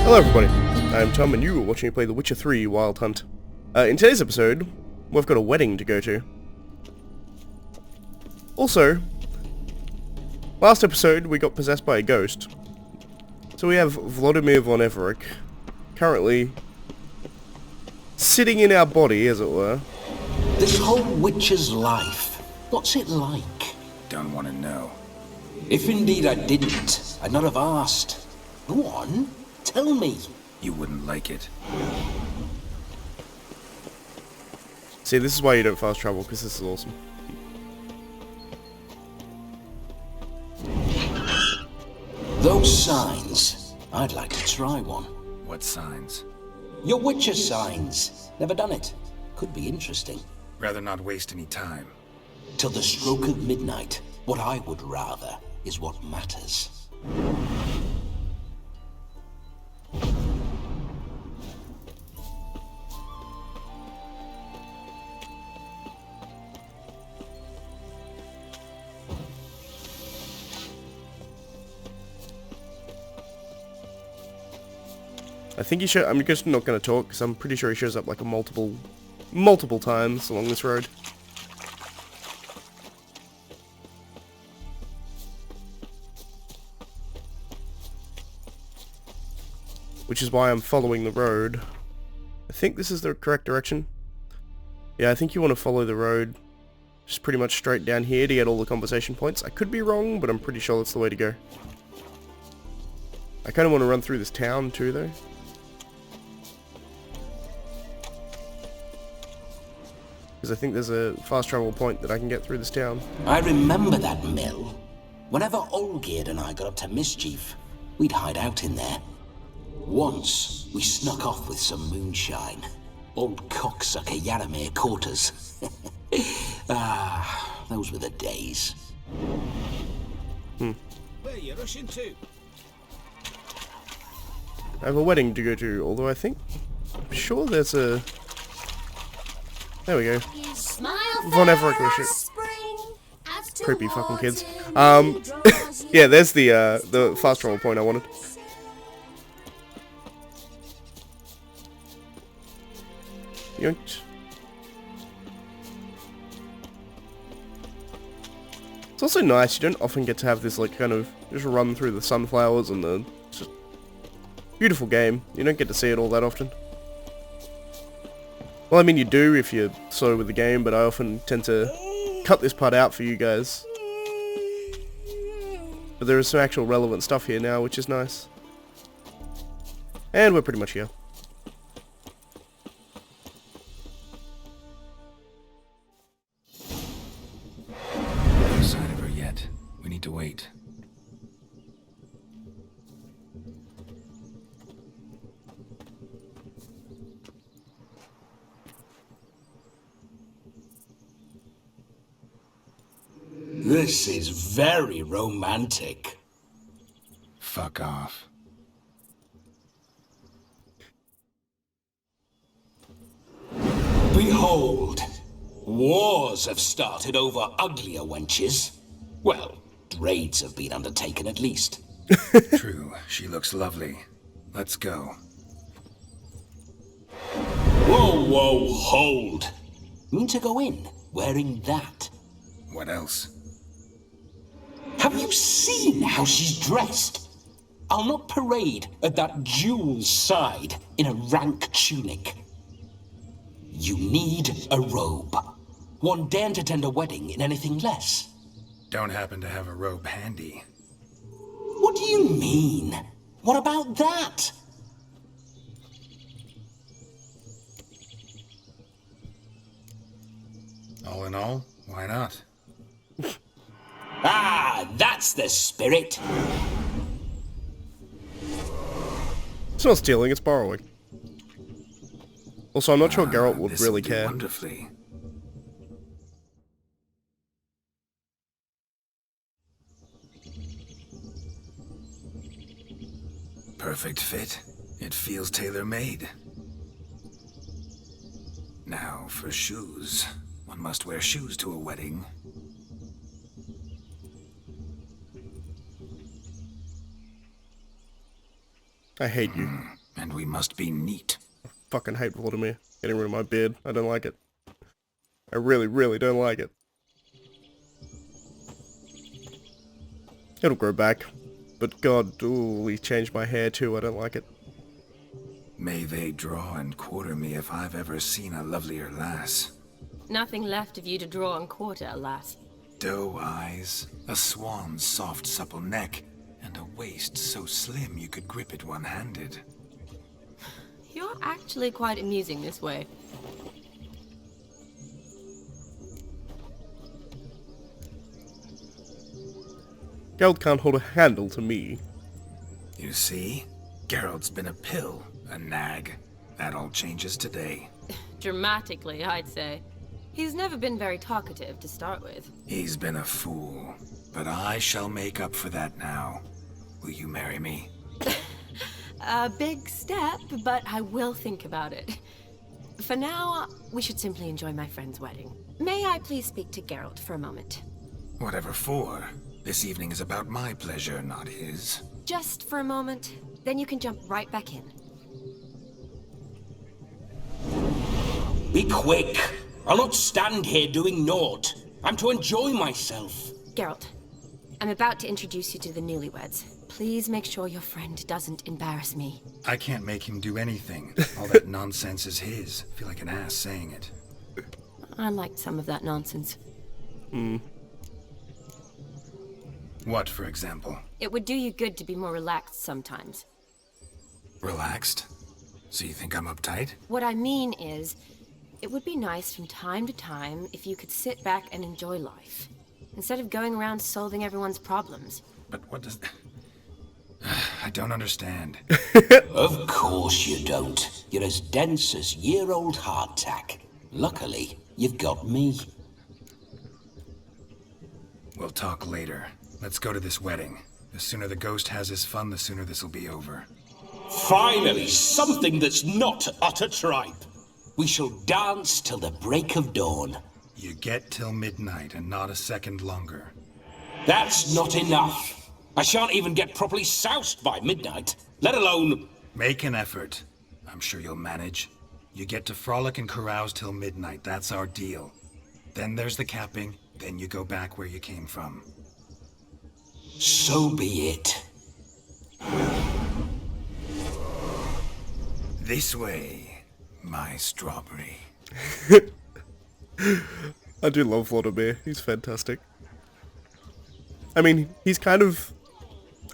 Hello everybody, I'm Tom and you are watching me play The Witcher 3 Wild Hunt. In today's episode, we've got a wedding to go to. Also, last episode we got possessed by a ghost. So we have Vladimir von Everec currently sitting in our body, as it were. This whole Witcher's life, what's it like? Don't want to know. If indeed I didn't, I'd not have asked. Go on, tell me. You wouldn't like it. See, this is why you don't fast travel, because this is awesome. Those signs, I'd like to try one. What signs? Your Witcher signs. Never done it. Could be interesting. Rather not waste any time. Till the stroke of midnight, what I would rather is what matters. I think he should. I'm just not going to talk because I'm pretty sure he shows up like a multiple times along this road. Which is why I'm following the road. I think this is the correct direction. Yeah, I think you want to follow the road just pretty much straight down here to get all the conversation points. I could be wrong, but I'm pretty sure that's the way to go. I kind of want to run through this town too, though. Because I think there's a fast travel point that I can get through this town. I remember that mill. Whenever Olgierd and I got up to mischief, we'd hide out in there. Once, we snuck off with some moonshine. Old cocksucker Yaramir caught us. Those were the days. Where are you rushing to? I have a wedding to go to, although I'm sure there's a... There we go. Von Everec and shit. Creepy fucking kids. Yeah, there's the fast travel point I wanted. Yoinked. It's also nice, you don't often get to have this like kind of just run through the sunflowers and the just beautiful game. You don't get to see it all that often. Well, I mean you do if you're slow with the game, but I often tend to cut this part out for you guys. But there is some actual relevant stuff here now, which is nice. And we're pretty much here. No sign of her yet. We need to wait. This is very romantic. Fuck off. Behold, wars have started over uglier wenches. Well, raids have been undertaken at least. True, she looks lovely. Let's go. Whoa, hold. Mean to go in wearing that? What else? Have you seen how she's dressed? I'll not parade at that jewel's side in a rank tunic. You need a robe. One daren't attend a wedding in anything less. Don't happen to have a robe handy. What do you mean? What about that? All in all, why not? That's the spirit. It's not stealing, it's borrowing. Also, I'm not sure Geralt would really care. Wonderfully. Perfect fit. It feels tailor-made. Now for shoes. One must wear shoes to a wedding. I hate you. and we must be neat. Fucking hate Vladimir. Getting rid of my beard. I don't like it. I really, really don't like it. It'll grow back. But god, ooh, he changed my hair too. I don't like it. May they draw and quarter me if I've ever seen a lovelier lass. Nothing left of you to draw and quarter, alas. Doe eyes, a swan's soft supple neck, and a waist so slim you could grip it one-handed. You're actually quite amusing this way. Geralt can't hold a handle to me. You see? Geralt's been a pill, a nag. That all changes today. Dramatically, I'd say. He's never been very talkative to start with. He's been a fool, but I shall make up for that now. Will you marry me? A big step, but I will think about it. For now, we should simply enjoy my friend's wedding. May I please speak to Geralt for a moment? Whatever for. This evening is about my pleasure, not his. Just for a moment, then you can jump right back in. Be quick! I'll not stand here doing naught. I'm to enjoy myself. Geralt, I'm about to introduce you to the newlyweds. Please make sure your friend doesn't embarrass me. I can't make him do anything. All that nonsense is his. I feel like an ass saying it. I liked some of that nonsense. What, for example? It would do you good to be more relaxed sometimes. Relaxed? So you think I'm uptight? What I mean is, it would be nice from time to time if you could sit back and enjoy life, instead of going around solving everyone's problems. But what does... I don't understand. Of course you don't. You're as dense as year-old hardtack. Luckily, you've got me. We'll talk later. Let's go to this wedding. The sooner the ghost has his fun, the sooner this'll be over. Finally, something that's not utter tripe. We shall dance till the break of dawn. You get till midnight and not a second longer. That's not enough. I shan't even get properly soused by midnight, let alone... Make an effort. I'm sure you'll manage. You get to frolic and carouse till midnight. That's our deal. Then there's the capping. Then you go back where you came from. So be it. This way, my strawberry. I do love Vladimir. He's fantastic. I mean, he's kind of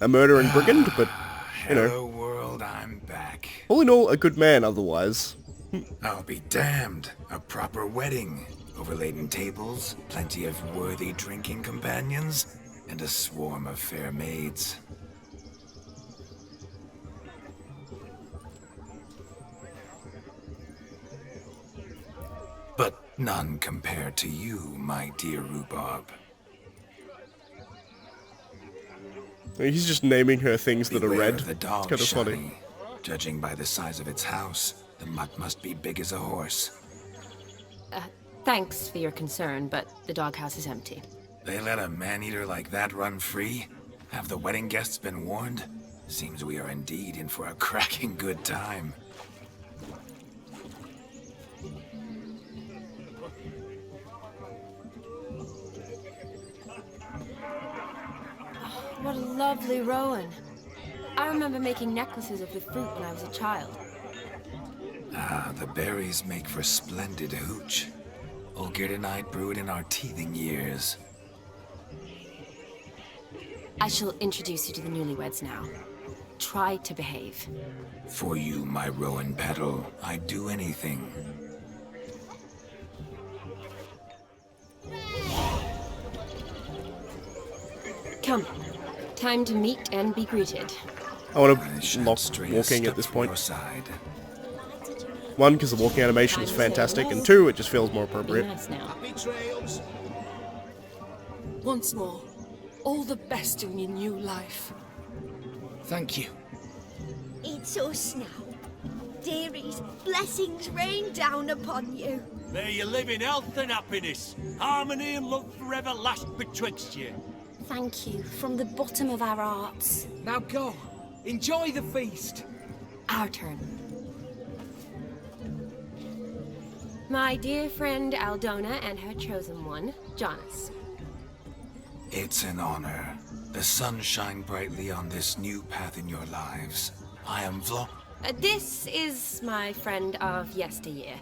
a murdering brigand, but, you know. Hello world, I'm back. All in all, a good man otherwise. I'll be damned. A proper wedding. Overladen tables, plenty of worthy drinking companions, and a swarm of fair maids. But none compared to you, my dear rhubarb. He's just naming her things that are Beware red. of the dog, It's kind of funny. Shani. Judging by the size of its house, the mutt must be big as a horse. Thanks for your concern, but the doghouse is empty. They let a man-eater like that run free? Have the wedding guests been warned? Seems we are indeed in for a cracking good time. What a lovely rowan. I remember making necklaces of the fruit when I was a child. Ah, the berries make for splendid hooch. Olgerd and I brewed in our teething years. I shall introduce you to the newlyweds now. Try to behave. For you, my rowan petal, I'd do anything. Come. Time to meet and be greeted. I want I to shan't lock stray a walking step at this from point. your side. One, because the walking animation is fantastic, and two, it just feels more Be appropriate. nice now. Happy trails. Once more, all the best in your new life. Thank you. It's us now. Dearies, blessings rain down upon you. May you live in health and happiness. Harmony and love forever last betwixt you. Thank you from the bottom of our hearts. Now go. Enjoy the feast. Our turn. My dear friend Aldona and her chosen one, Jonas. It's an honor. The sun shine brightly on this new path in your lives. I am This is my friend of yesteryear,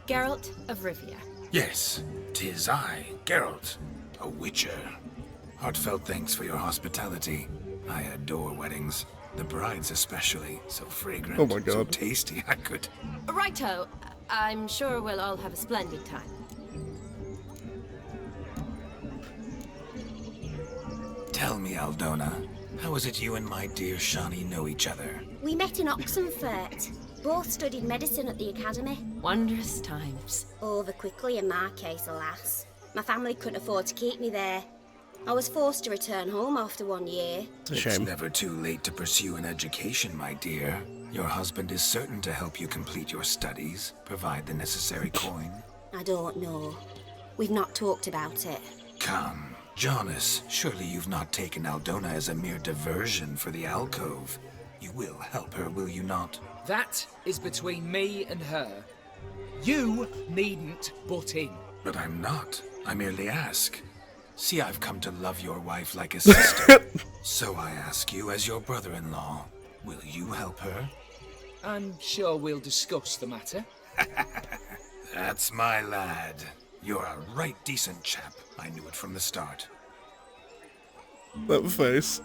Geralt of Rivia. Yes, 'tis I, Geralt, a Witcher. Heartfelt thanks for your hospitality. I adore weddings. The brides especially, so fragrant, Oh my God. so tasty I could... Righto, I'm sure we'll all have a splendid time. Tell me, Aldona, how is it you and my dear Shani know each other? We met in Oxenfurt. Both studied medicine at the academy. Wondrous times. Over quickly in my case, alas. My family couldn't afford to keep me there. I was forced to return home after 1 year. It's a It's shame. never too late to pursue an education, my dear. Your husband is certain to help you complete your studies, provide the necessary coin. I don't know. We've not talked about it. Come, Jonas, surely you've not taken Aldona as a mere diversion for the alcove. You will help her, will you not? That is between me and her. You needn't butt in. But I'm not. I merely ask. See, I've come to love your wife like a sister. So I ask you as your brother-in-law, will you help her? I'm sure we'll discuss the matter. That's my lad. You're a right decent chap. I knew it from the start. That face.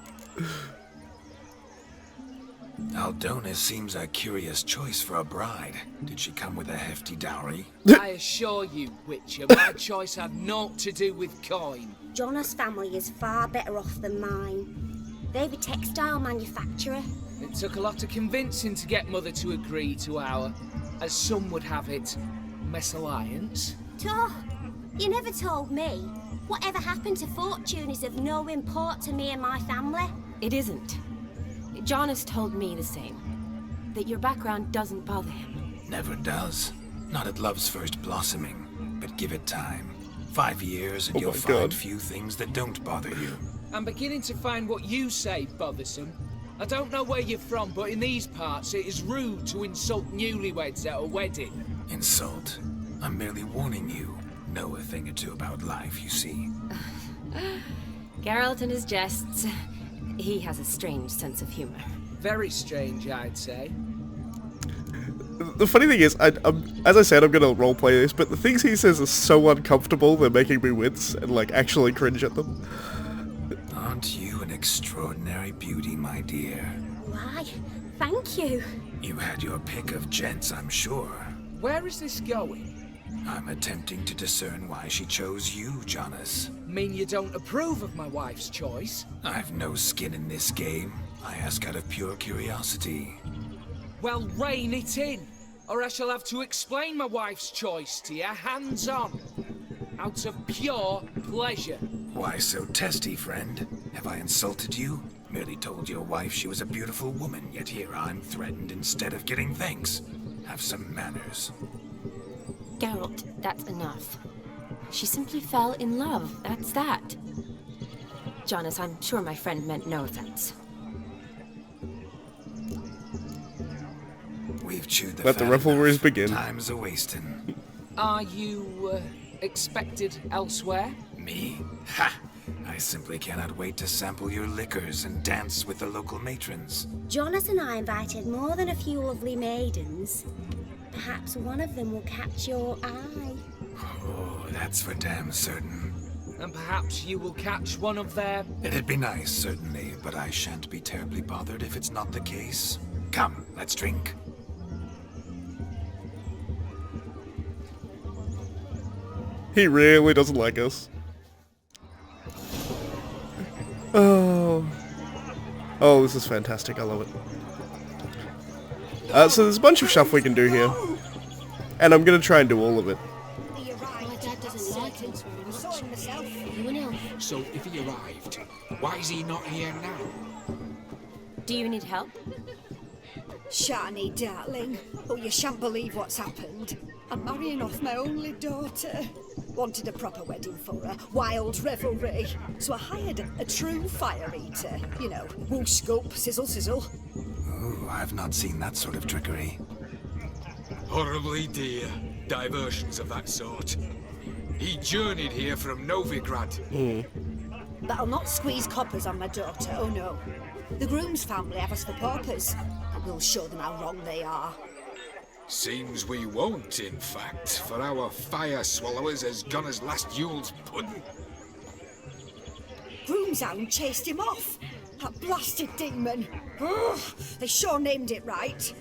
Aldona seems a curious choice for a bride. Did she come with a hefty dowry? I assure you, Witcher, my choice had naught to do with coin. Jonas' family is far better off than mine. They're a textile manufacturer. It took a lot of convincing to get Mother to agree to our, as some would have it, mesalliance. You never told me. Whatever happened to fortune is of no import to me and my family. It isn't. Jonas told me the same. That your background doesn't bother him. Never does. Not at love's first blossoming. But give it time. 5 years and Oh you'll my find God. few things that don't bother you. I'm beginning to find what you say bothersome. I don't know where you're from, but in these parts it is rude to insult newlyweds at a wedding. Insult? I'm merely warning you. Know a thing or two about life, you see. Geralt and his jests. He has a strange sense of humor. Very strange, I'd say. The funny thing is, as I said, I'm gonna roleplay this, but the things he says are so uncomfortable, they're making me wince and, like, actually cringe at them. Aren't you an extraordinary beauty, my dear? Why, thank you. You had your pick of gents, I'm sure. Where is this going? I'm attempting to discern why she chose you, Jonas. Mean you don't approve of my wife's choice? I've no skin in this game. I ask out of pure curiosity. Well, rein it in, or I shall have to explain my wife's choice to you hands-on. Out of pure pleasure. Why so testy, friend? Have I insulted you? Merely told your wife she was a beautiful woman, yet here I'm threatened instead of getting thanks. Have some manners. Geralt, that's enough. She simply fell in love, that's that. Jonas, I'm sure my friend meant no offense. We've chewed the Let the fat revelries enough. begin. Time's a-wasting. Are you, expected elsewhere? Me? Ha! I simply cannot wait to sample your liquors and dance with the local matrons. Jonas and I invited more than a few lovely maidens. Perhaps one of them will catch your eye. Oh, that's for damn certain. And perhaps you will catch one of their... It'd be nice, certainly, but I shan't be terribly bothered if it's not the case. Come, let's drink. He really doesn't like us. Oh. Oh, this is fantastic. I love it. So there's a bunch of stuff we can do here. And I'm going to try and do all of it. My dad doesn't like him. I saw him myself. You know. So if he arrived, why is he not here now? Do you need help? Shani, darling. Oh, you shan't believe what's happened. I'm marrying off my only daughter. Wanted a proper wedding for her, wild revelry. So I hired a true fire eater. You know, whoosh, scope, sizzle, sizzle. Ooh, I've not seen that sort of trickery. Horribly dear diversions of that sort. He journeyed here from Novigrad. But I'll not squeeze coppers on my daughter, oh no. The groom's family have us for paupers. We'll show them how wrong they are. Seems we won't, in fact, for our fire swallowers has gone as last Yule's pudding. Groomshound chased him off. That blasted demon. Ugh, they sure named it right.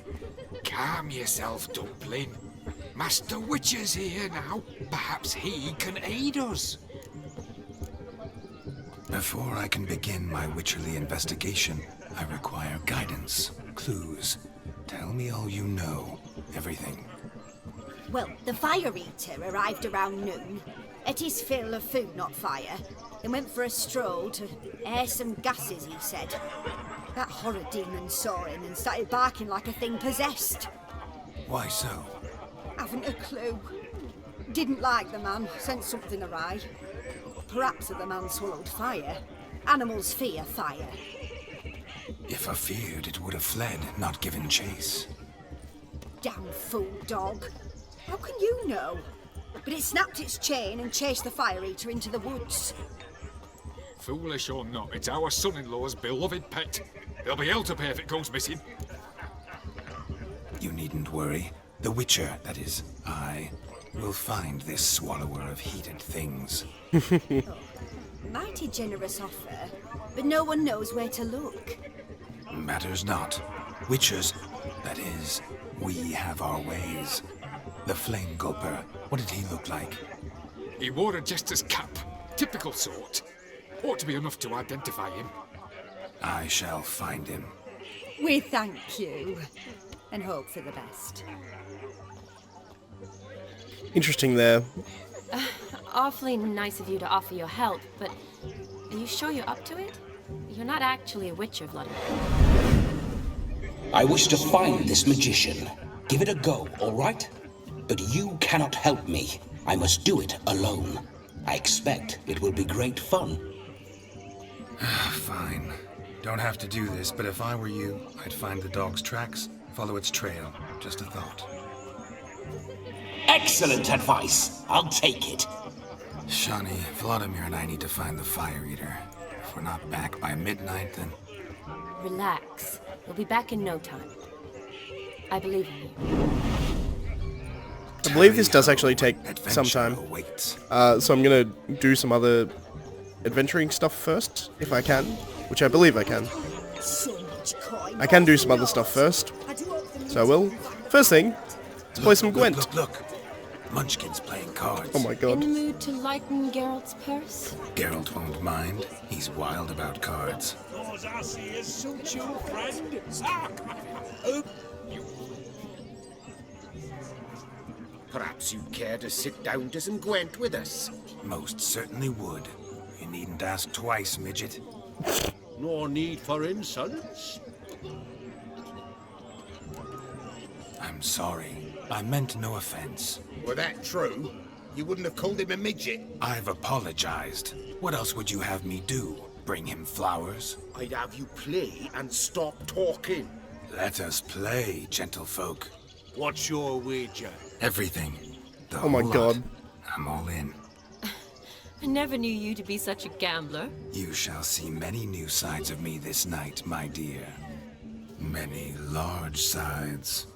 Calm yourself, Dumpling. Master Witcher's here now. Perhaps he can aid us. Before I can begin my witcherly investigation, I require guidance, clues. Tell me all you know. Everything. Well, the fire eater arrived around noon. Ate his fill of food, not fire. Then went for a stroll to air some gases, he said. That horror demon saw him and started barking like a thing possessed. Why so? Haven't a clue. Didn't like the man, sent something awry. Perhaps the man swallowed fire. Animals fear fire. If I feared, it would have fled, not given chase. Damn fool dog. How can you know? But it snapped its chain and chased the fire eater into the woods. Foolish or not, it's our son-in-law's beloved pet. There'll be hell to pay if it goes missing. You needn't worry. The Witcher, that is, I, will find this swallower of heated things. Mighty generous offer, but no one knows where to look. Matters not. Witchers, that is, we have our ways. The Flame Gulper, what did he look like? He wore a jester's cap. Typical sort. Ought to be enough to identify him. I shall find him. We thank you, and hope for the best. Interesting there. Awfully nice of you to offer your help, but are you sure you're up to it? You're not actually a witcher, Vladimir. I wish to find this magician. Give it a go, all right? But you cannot help me. I must do it alone. I expect it will be great fun. Fine. Don't have to do this, but if I were you, I'd find the dog's tracks, follow its trail. Just a thought. Excellent advice. I'll take it. Shani, Vladimir and I need to find the fire eater. If we're not back by midnight, then... Relax. We'll be back in no time. I believe in you. I believe this does actually take some time. So I'm gonna do some other adventuring stuff first, if I can, which I believe I can. I can do some other stuff first, so I will. First thing, let's play some Gwent. Look. Munchkin's playing cards. Oh my god. In the mood to lighten Geralt's purse? Geralt won't mind. He's wild about cards. Those asses suit you, friend. Perhaps you'd care to sit down to some Gwent with us? Most certainly would. You needn't ask twice, midget. No need for insults. I'm sorry. I meant no offense. Were that true, you wouldn't have called him a midget. I've apologized. What else would you have me do? Bring him flowers? I'd have you play and stop talking. Let us play, gentlefolk. What's your wager? Everything. The Oh my whole god. lot. I'm all in. I never knew you to be such a gambler. You shall see many new sides of me this night, my dear. Many large sides.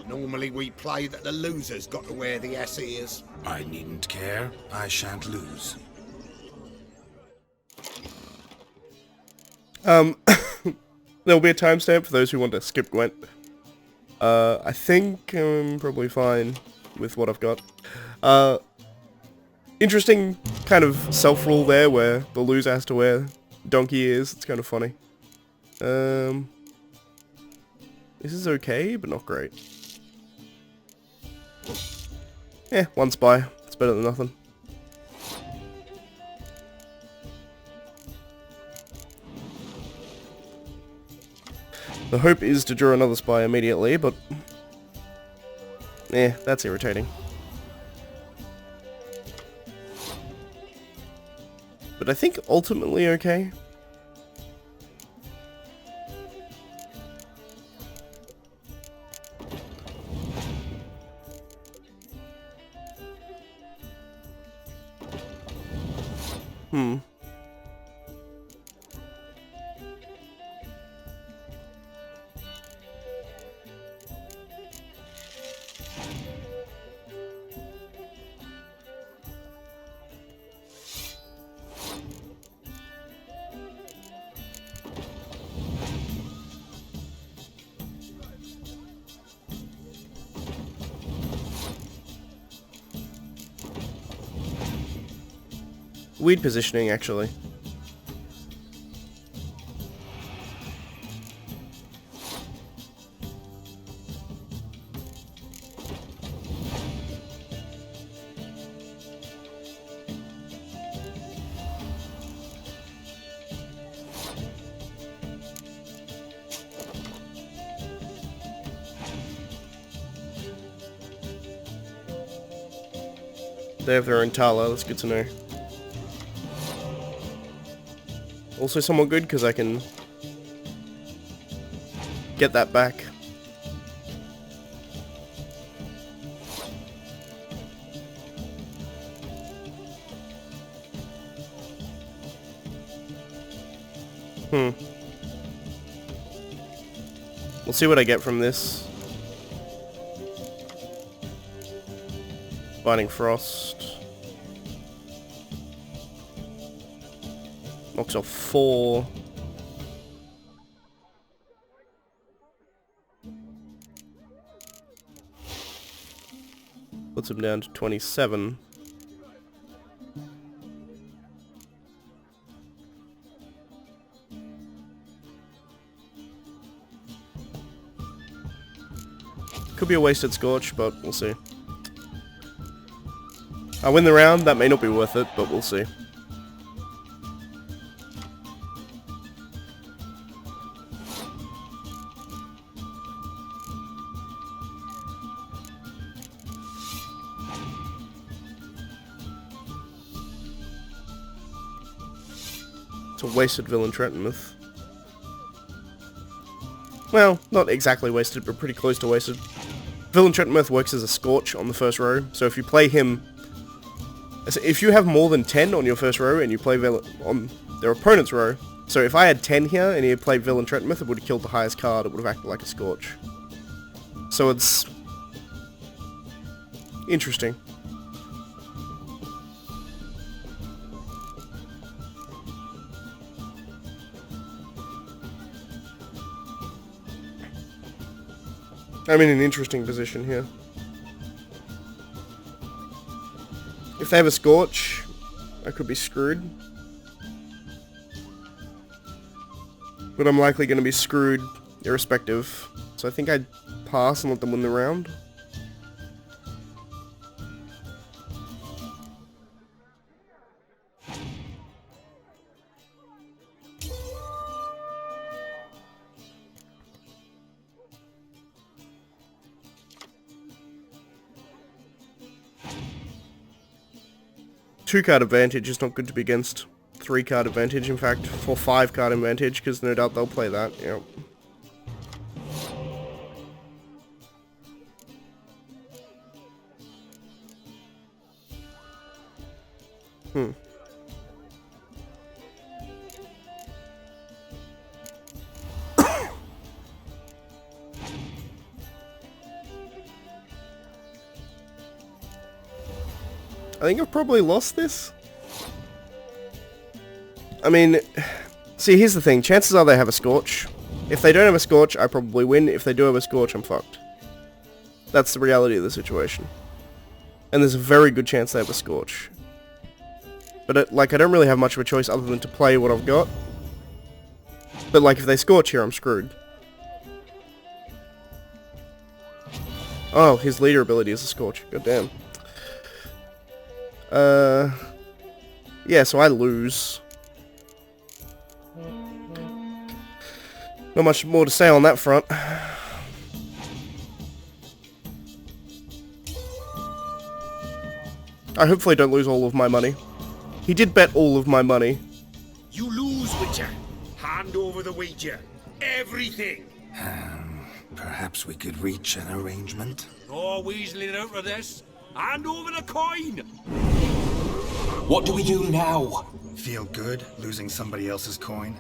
Normally we play that the loser's got to wear the ears. I needn't care. I shan't lose. There'll be a timestamp for those who want to skip Gwent. I think I'm probably fine with what I've got. Interesting kind of self-rule there where the loser has to wear donkey ears. It's kind of funny. This is okay, but not great. Yeah, one spy. It's better than nothing. The hope is to draw another spy immediately, but... that's irritating. but I think ultimately okay. Weird positioning, actually. They have their own Tala, that's good to know. Also somewhat good, because I can get that back. We'll see what I get from this. Biting Frost. Knocks off 4. Puts him down to 27. Could be a wasted Scorch, but we'll see. I win the round, that may not be worth it, but we'll see. It's a wasted Villain Trentonmouth. Well, not exactly wasted, but pretty close to wasted. Villain Trentonmouth works as a Scorch on the first row, so if you play him... If you have more than 10 on your first row and you play Villain on their opponent's row, so if I had 10 here and he had played Villain Trentonmouth, it would have killed the highest card, it would have acted like a Scorch. So it's... interesting. I'm in an interesting position here. If they have a Scorch, I could be screwed. But I'm likely going to be screwed irrespective. So I think I'd pass and let them win the round. Two-card advantage is not good to be against 3-card advantage, in fact, for 5-card advantage, because no doubt they'll play that, yep. I think I've probably lost this. I mean, see, here's the thing. Chances are they have a Scorch. If they don't have a Scorch, I probably win. If they do have a Scorch, I'm fucked. That's the reality of the situation. And there's a very good chance they have a Scorch. But, I don't really have much of a choice other than to play what I've got. But, if they Scorch here, I'm screwed. Oh, his leader ability is a Scorch. God damn. Yeah, so I lose. Not much more to say on that front. I hopefully don't lose all of my money. He did bet all of my money. You lose, Witcher. Hand over the wager. Everything. Perhaps we could reach an arrangement? No weaseling out of this. Hand over the coin. What do we do now? Feel good losing somebody else's coin?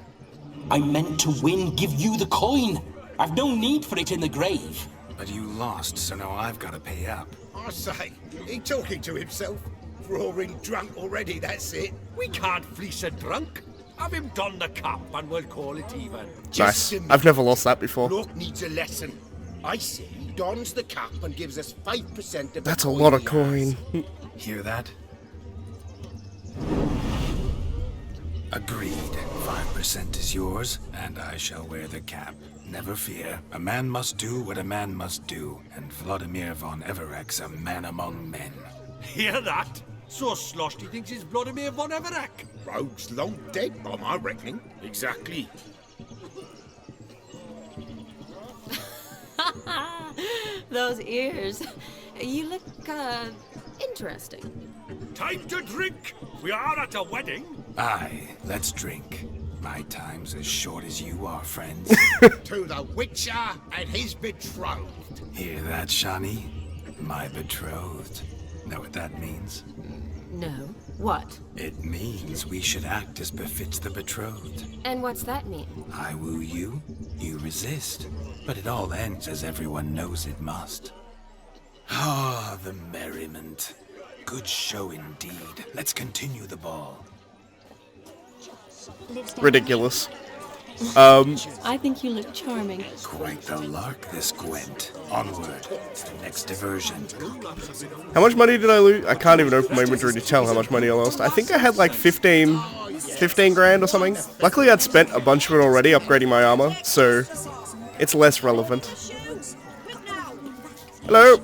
I meant to win, give you the coin. I've no need for it in the grave. But you lost, so now I've got to pay up. I say, he talking to himself. Roaring drunk already, that's it. We can't fleece a drunk. Have him don the cap and we'll call it even. Nice. I've never lost that before. Bloke needs a lesson. I say he dons the cap and gives us 5% of That's the a coin lot of he coin. has. Hear that? Agreed. 5% is yours, and I shall wear the cap. Never fear. A man must do what a man must do, and Vladimir von Everek's a man among men. Hear that? So sloshed he thinks he's Vladimir von Everek. Rogue's long dead, by my reckoning. Exactly. Those ears. You look, interesting. Time to drink. We are at a wedding. Aye, let's drink. My time's as short as you are, friends. To the Witcher and his betrothed. Hear that, Shani? My betrothed. Know what that means? No. What? It means we should act as befits the betrothed. And what's that mean? I woo you, you resist. But it all ends as everyone knows it must. Ah, the merriment. Good show indeed. Let's continue the ball. Ridiculous. I think you look charming. Quite the lark, this Gwent. Onward to the next diversion. How much money did I lose? I can't even open my inventory to tell how much money I lost. I think I had like 15 grand or something. Luckily I'd spent a bunch of it already upgrading my armor, so it's less relevant. Hello?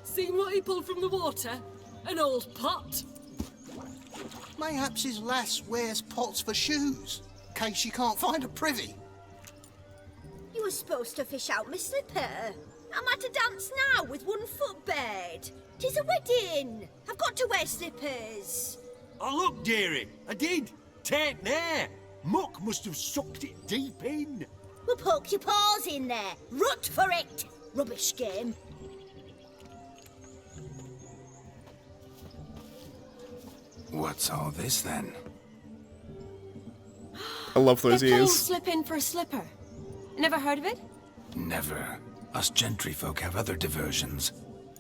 Seen what he pulled from the water? An old pot. Mayhaps his lass wears pots for shoes, in case she can't find a privy. You were supposed to fish out my slipper. I'm at a dance now with one foot bared. 'Tis a wedding. I've got to wear slippers. Oh, look, dearie. I did. Take there. Muck must have sucked it deep in. Well, poke your paws in there. Rut for it. Rubbish game. What's all this then? I love those They're playing ears. slip in for a slipper. Never heard of it? Never. Us gentry folk have other diversions.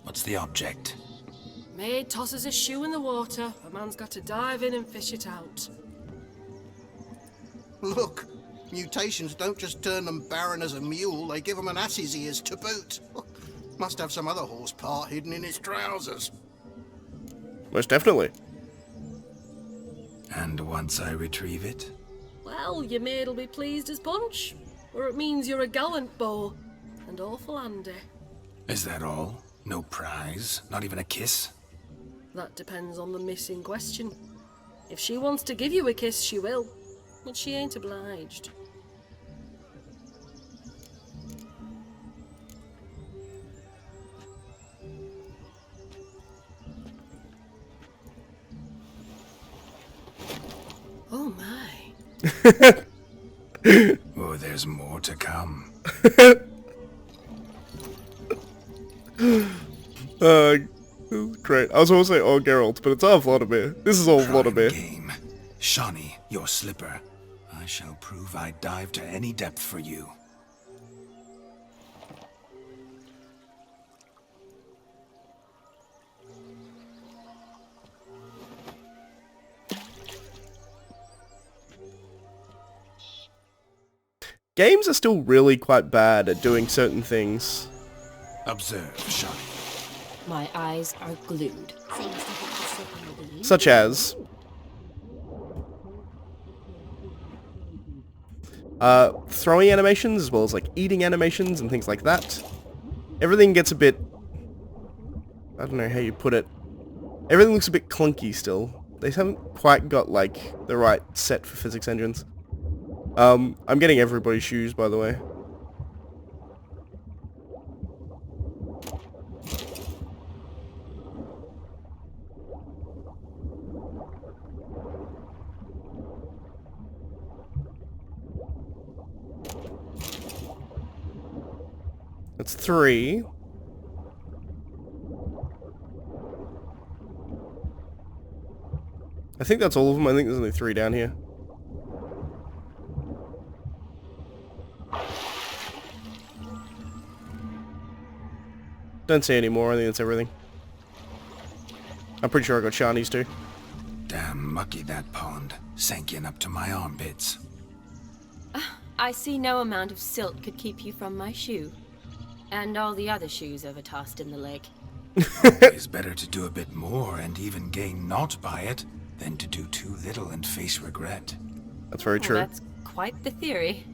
What's the object? Maid tosses a shoe in the water. A man's got to dive in and fish it out. Look, mutations don't just turn them barren as a mule, they give them an ass's ears to boot. Must have some other horse part hidden in his trousers. Most definitely. And once I retrieve it? Well, your maid'll be pleased as punch. Or it means you're a gallant beau. And awful handy. Is that all? No prize? Not even a kiss? That depends on the miss in question. If she wants to give you a kiss, she will. But she ain't obliged. Oh my. Oh, there's more to come. Great. I was going to say, oh, Geralt, but it's all Vladimir. This is all Prime Vladimir. Game. Shani, your slipper. I shall prove I dive to any depth for you. Games are still really quite bad at doing certain things. Observe, Shani. My eyes are glued. Such as... throwing animations, as well as like eating animations and things like that. Everything gets a bit... I don't know how you put it. Everything looks a bit clunky still. They haven't quite got like the right set for physics engines. I'm getting everybody's shoes, by the way. That's 3. I think that's all of them. I think there's only 3 down here. Don't see any more. I think that's everything. I'm pretty sure I got shinies too. Damn mucky, that pond. Sank in up to my armpits. I see no amount of silt could keep you from my shoe. And all the other shoes ever tossed in the lake. It's better to do a bit more and even gain naught by it than to do too little and face regret. That's very true. Well, that's quite the theory.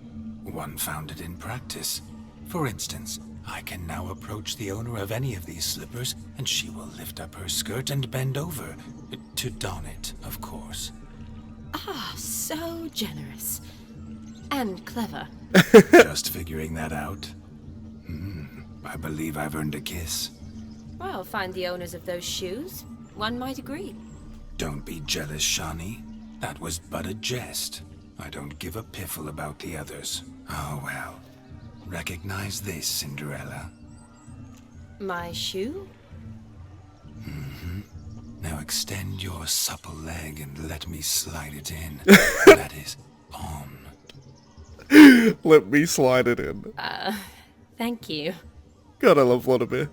One founded in practice. For instance, I can now approach the owner of any of these slippers, and she will lift up her skirt and bend over. To don it, of course. Ah, so generous. And clever. Just figuring that out. I believe I've earned a kiss. Well, find the owners of those shoes. One might agree. Don't be jealous, Shani. That was but a jest. I don't give a piffle about the others. Oh well. Recognize this, Cinderella. My shoe? Now extend your supple leg and let me slide it in. That is on. Let me slide it in. Thank you. God, I love Vladimir.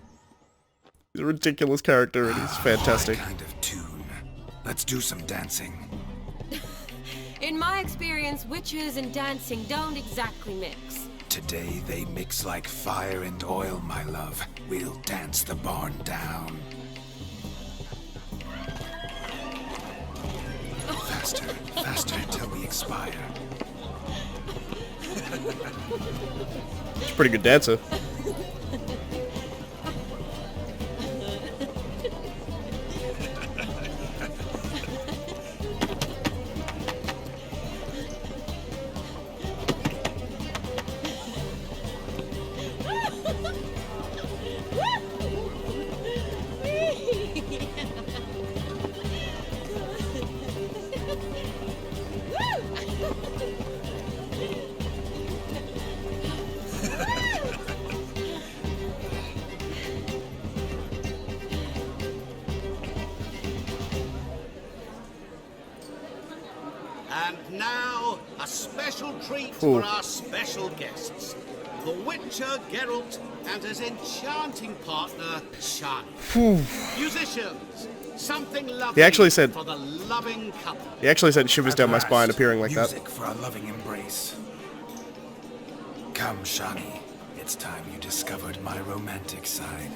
He's a ridiculous character and he's fantastic. What kind of tune? Let's do some dancing. In my experience, witches and dancing don't exactly mix. Today they mix like fire and oil, my love. We'll dance the barn down. Faster, faster till we expire. He's a pretty good dancer. And now, a special treat for our special guests. The Witcher, Geralt, and his enchanting partner, Shani. Musicians, something lovely for the loving couple. He actually sent shivers down my spine appearing like that. Music for a loving embrace. Come, Shani. It's time you discovered my romantic side.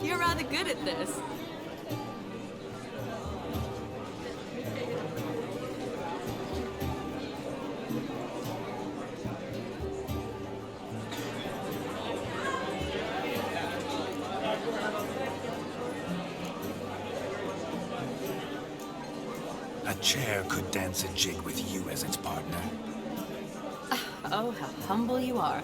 You're rather good at this. A chair could dance a jig with you as its partner. Oh, how humble you are.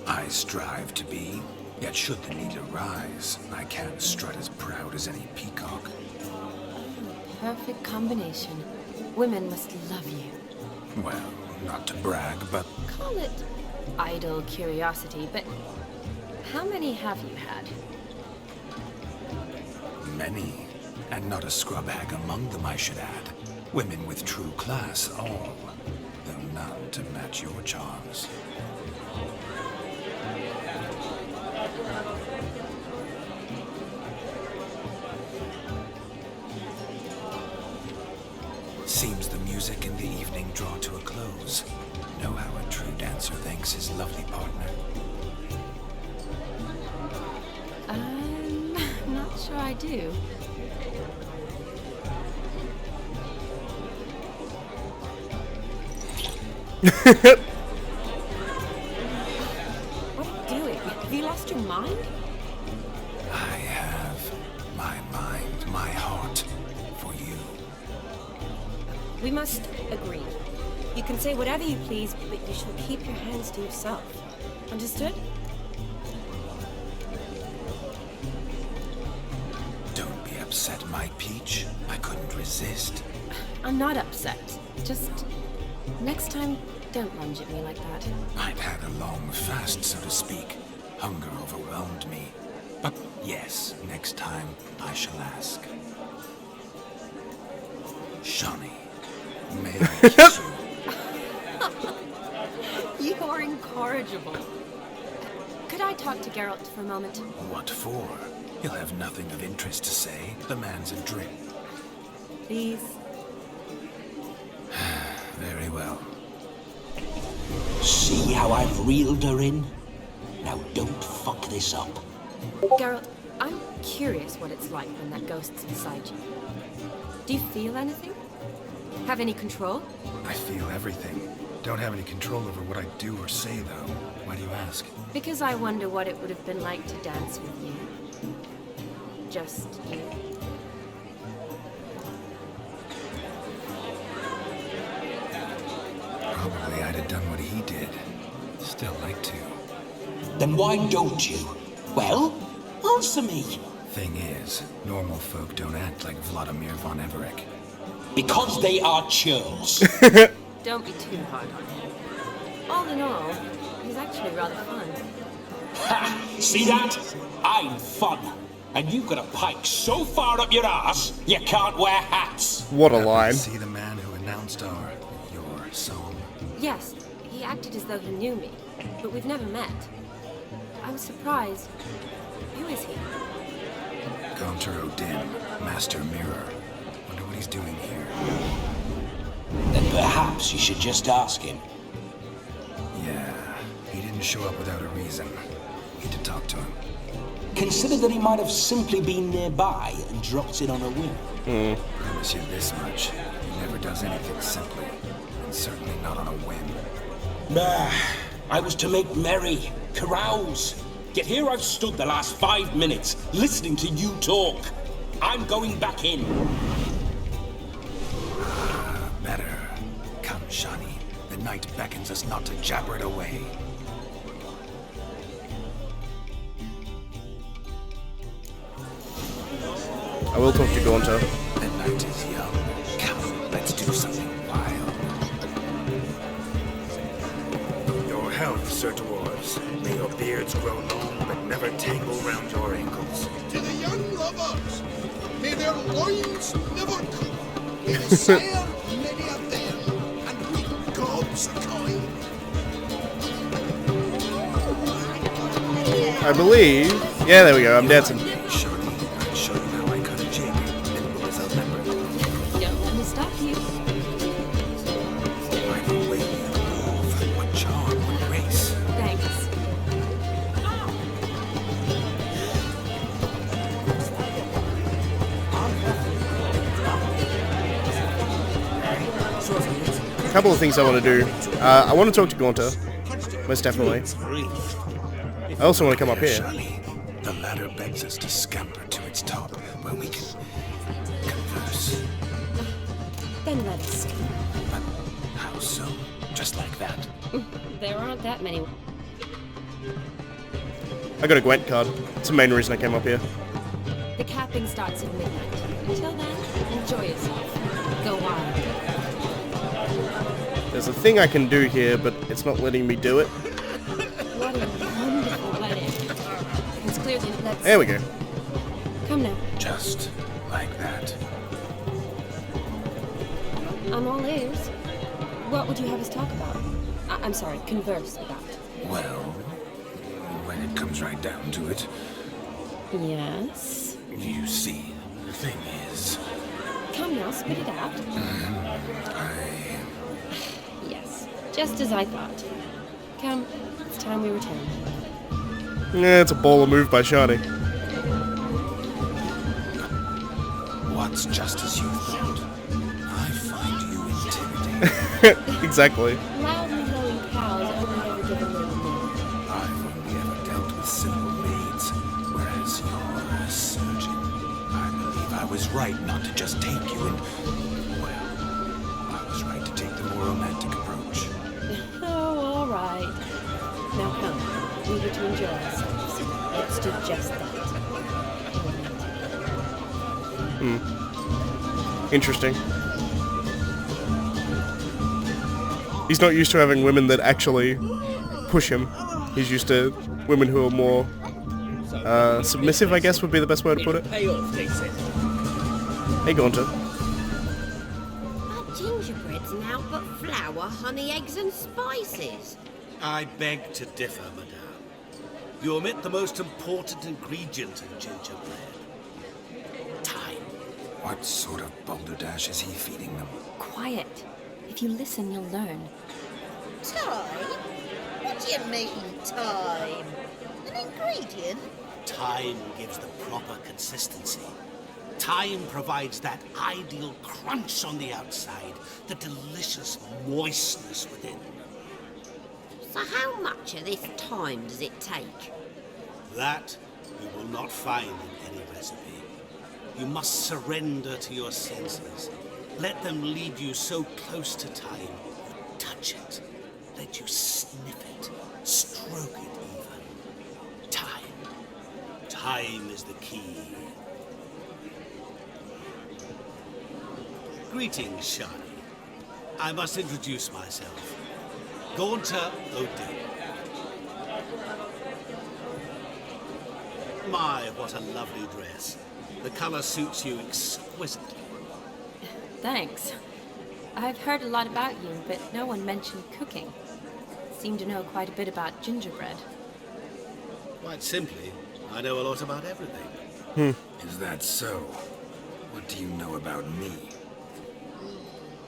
I strive to be. Yet should the need arise, I can't strut as proud as any peacock. Perfect combination. Women must love you. Well, not to brag, but... Call it idle curiosity, but how many have you had? Many. And not a scrub hag among them, I should add. Women with true class, all. Though none to match your charms. Seems the music and the evening draw to a close. Know how a true dancer thanks his lovely partner. I'm not sure I do. What are you doing? Have you lost your mind? I have my mind, my heart for you. We must agree. You can say whatever you please, but you shall keep your hands to yourself. Understood? Don't be upset, my peach. I couldn't resist. I'm not upset. Just next time, don't lunge at me like that. I'd had a long fast, so to speak. Hunger overwhelmed me. But yes, next time I shall ask. Shawnee, may I kiss you? You are incorrigible. Could I talk to Geralt for a moment? What for? He'll have nothing of interest to say. The man's a drip. Please. Very well. See how I've reeled her in? Now don't fuck this up. Geralt, I'm curious what it's like when that ghost's inside you. Do you feel anything? Have any control? I feel everything. Don't have any control over what I do or say, though. Why do you ask? Because I wonder what it would have been like to dance with you. Just you. Probably I'd have done what he did. Still like to. Then why don't you? Well, answer me. Thing is, normal folk don't act like Vladimir von Everett. Because they are churls. Don't be too hard on him. All in all, he's actually rather fun. Ha! See that? I'm fun. And you've got a pike so far up your ass, you can't wear hats. What a line. See the man who announced your song? Yes, he acted as though he knew me, but we've never met. I was surprised. Who is he? Gaunter Odin, Master Mirror. Wonder what he's doing here. Then perhaps you should just ask him. Yeah, he didn't show up without a reason. Need to talk to him. Consider that he might have simply been nearby and dropped in on a whim. Promise you this much. He never does anything simply. And certainly not on a whim. Nah, I was to make merry, carouse. Yet here I've stood the last 5 minutes, listening to you talk. I'm going back in. Better. Come, Shawnee. The night beckons us not to jabber it away. I will talk to Gaunter. The night is young. Come, let's do something wild. Your health, Sir Dwarves. May your beards grow long, but never tangle round your ankles. To the young lovers, may their loins never cool. May the sire many of them, and we gods are kind. I believe. Yeah, there we go. I'm dancing. Shawnee, I'd show you how I cut a jig. Nimble as a leopard. Don't let me stop you. By the way you move, what charm, what grace. Thanks. A couple of things I want to do. I want to talk to Gaunter. Most definitely. I also want to come up here. Shawnee, the ladder begs us to scamper to its top, where we can converse. Then let us see. But how so? Just like that? There aren't that many. I got a Gwent card. It's the main reason I came up here. The capping starts at midnight. Until then, enjoy yourself. Go wild. There's a thing I can do here, but it's not letting me do it. What a wonderful wedding. It's clearly let's. There we go. Come now. Just like that. I'm all ears. What would you have us talk about? I'm sorry, converse about. Well, when it comes right down to it, Yes? you see, the thing is, Come now, spit it out. Yes, just as I thought. Come, it's time we return. Yeah, it's a baller move by Shawnee. what's just as you thought? I find you intimidating. Exactly. Loudly blowing cows only ever give a little more. I've only ever dealt with simple maids, whereas you're a surgeon. I believe I was right not to just take you and... well, I was right to take the more romantic approach. to enjoy ourselves. Let's do just that. Interesting. He's not used to having women that actually push him. He's used to women who are more submissive, I guess would be the best way to put it. Hey, Gaunter. Our gingerbread's now but flour, honey, eggs and spices. I beg to differ, madame. You omit the most important ingredient in gingerbread. Time. What sort of balderdash is he feeding them? Quiet. If you listen, you'll learn. Time? What do you mean, time? An ingredient? Time gives the proper consistency. Time provides that ideal crunch on the outside, the delicious moistness within. So how much of this time does it take? That you will not find in any recipe. You must surrender to your senses. Let them lead you so close to time, you touch it. Let you sniff it, stroke it even. Time. Time is the key. Greetings, Shani. I must introduce myself. Gaunter O'Day. My, what a lovely dress. The color suits you exquisitely. Thanks. I've heard a lot about you, but no one mentioned cooking. Seem to know quite a bit about gingerbread. Quite simply, I know a lot about everything. Is that so? What do you know about me?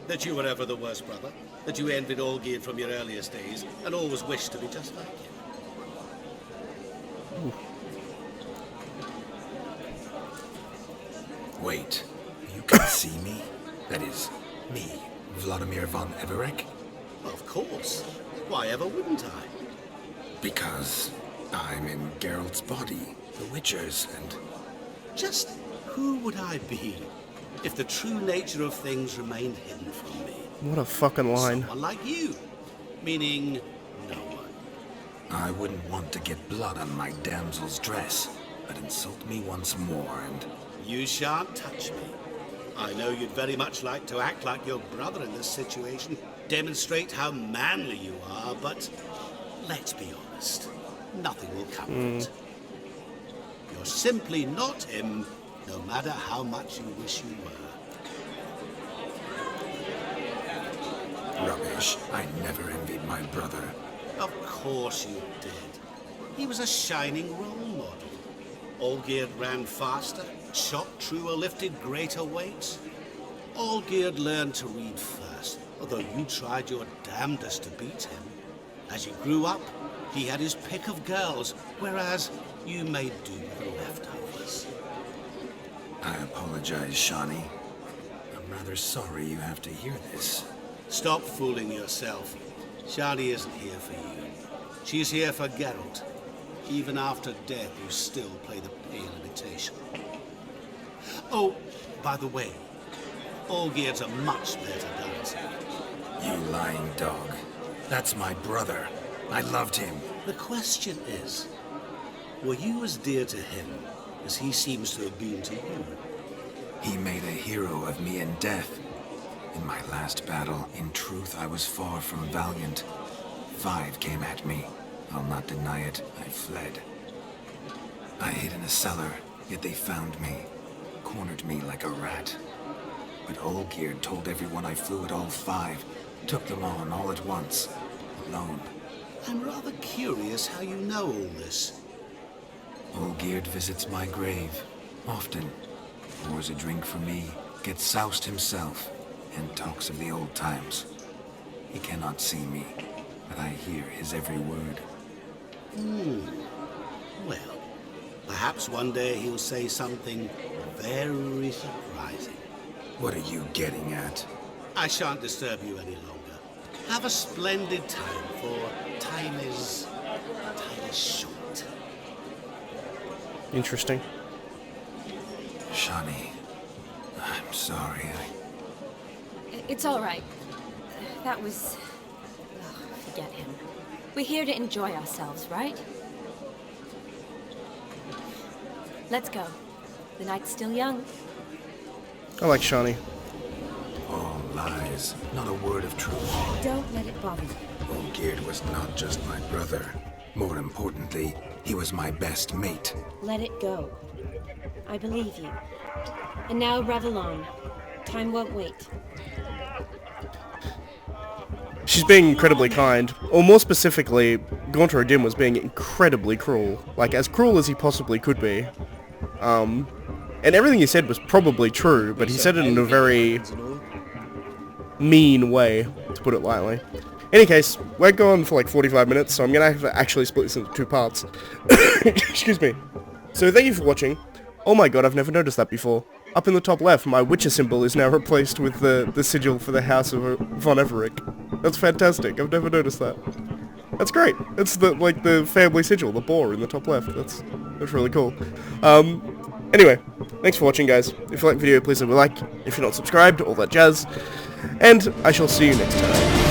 That you were ever the worst brother. That you envied Olgierd from your earliest days, and always wished to be just like him. Wait, you can see me? That is, me, Vladimir von Everek? Of course. Why ever wouldn't I? Because I'm in Geralt's body, the Witcher's, and... Just who would I be if the true nature of things remained hidden from me? What a fucking line. Someone like you. Meaning, no one. I wouldn't want to get blood on my damsel's dress, but insult me once more and... You shan't touch me. I know you'd very much like to act like your brother in this situation, demonstrate how manly you are, but let's be honest, nothing will come of it. You're simply not him, no matter how much you wish you were. Rubbish. I never envied my brother. Of course you did. He was a shining role model. Olgierd ran faster, shot truer, lifted greater weights. Olgierd learned to read first, although you tried your damnedest to beat him. As you grew up, he had his pick of girls, whereas you made do with the leftovers. I apologize, Shani. I'm rather sorry you have to hear this. Stop fooling yourself. Shani isn't here for you. She's here for Geralt. Even after death, you still play the pale imitation. Oh, by the way, Olgierd's a much better dancer. You lying dog. That's my brother. I loved him. The question is, were you as dear to him as he seems to have been to you? He made a hero of me in death. In my last battle, in truth, I was far from valiant. 5 came at me. I'll not deny it, I fled. I hid in a cellar, yet they found me. Cornered me like a rat. But Olgierd told everyone I flew at all 5. Took them on all at once. Alone. I'm rather curious how you know all this. Olgierd visits my grave. Often. Pours a drink for me. Gets soused himself. And talks of the old times. He cannot see me, but I hear his every word. Well, perhaps one day he'll say something very surprising. What are you getting at? I shan't disturb you any longer. Have a splendid time, for time is short. Interesting. Shani, I'm sorry. It's all right. That was... Oh, forget him. We're here to enjoy ourselves, right? Let's go. The night's still young. I like Shani. All lies, not a word of truth. Don't let it bother you. Olgierd was not just my brother. More importantly, he was my best mate. Let it go. I believe you. And now revel on. Time won't wait. She's being incredibly kind, or more specifically, Gaunter O'Dim was being incredibly cruel. Like, as cruel as he possibly could be. And everything he said was probably true, but he said it in a very mean way, to put it lightly. In any case, we're going for like 45 minutes, so I'm going to have to actually split this into 2 parts. Excuse me. So thank you for watching. Oh my god, I've never noticed that before. Up in the top left, my Witcher symbol is now replaced with the sigil for the House of von Everich. That's fantastic. I've never noticed that. That's great. It's the family sigil, the boar in the top left. That's really cool. Anyway, thanks for watching, guys. If you like the video, please leave a like. If you're not subscribed, all that jazz. And I shall see you next time.